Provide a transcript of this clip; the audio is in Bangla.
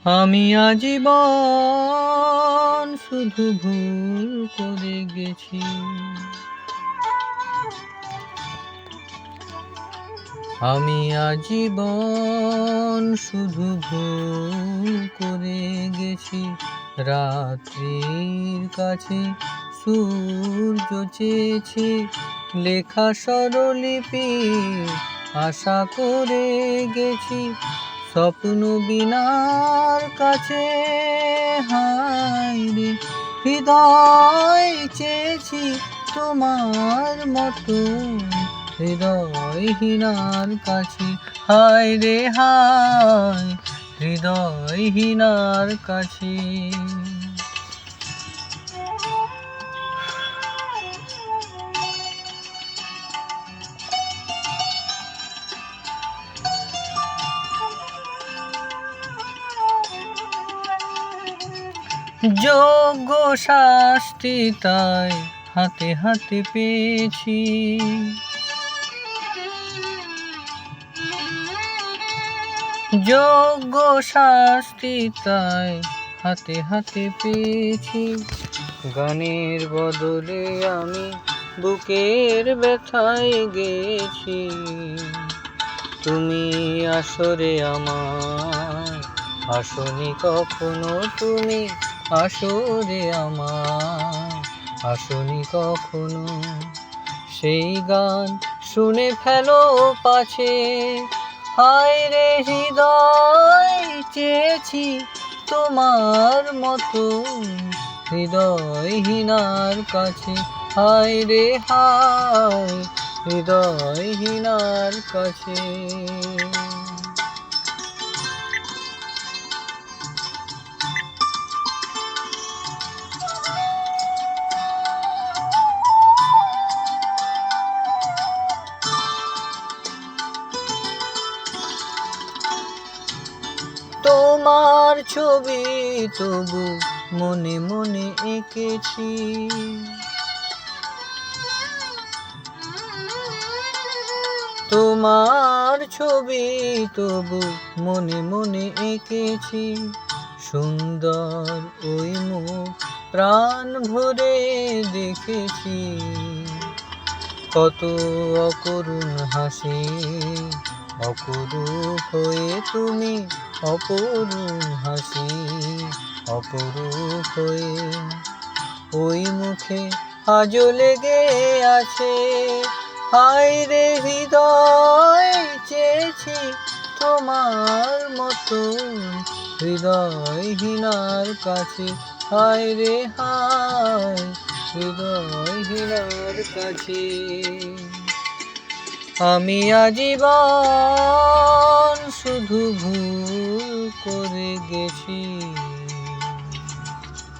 আমি আজীবন শুধু ভুল করে গেছি। আমি আজীবন শুধু ভুল করে গেছি। রাত্রির কাছে সূর্য চেয়েছি, লেখা স্বরলিপি আশা করে গেছি। স্বপ্ন বিনার কাছে হায়রে হৃদয় চেয়েছি তোমার মতো। হৃদয়হীনার কাছে হায়রে হায়, হৃদয়হীনার কাছে। যোগ্য শাস্তি তাই হাতে হাতে পেয়েছি। যোগ্য শাস্তি তাই হাতে হাতে পেয়েছি। গানের বদলে আমি বুকের ব্যথায় গেছি। তুমি আসরে আমার আসনি কখনো, তুমি আসরে আমার আসনি কখনো। সেই গান শুনে ফেলো পাছে, হায়রে হৃদয় চেয়েছি তোমার মতো। হৃদয়হীনার কাছে হায়রে হায়, হৃদয়হীনার কাছে। তোমার ছবি তবু মনে মনে এঁকেছি। তোমার ছবি তবু মনে মনে এঁকেছি। সুন্দর ওই মুখ প্রাণ ভরে দেখেছি। কত অকরুণ হাসি, অপরূপ হয়ে তুমি অপরূপ হাসি, অপরূপ হয়ে। ওই মুখে আজও লেগে আছে, হায়রে হৃদয় চেয়েছি তোমার মতো। হৃদয়হীনার কাছে হায়রে হায়, হৃদয়হীনার কাছে। আমি আজীবন শুধু ভুল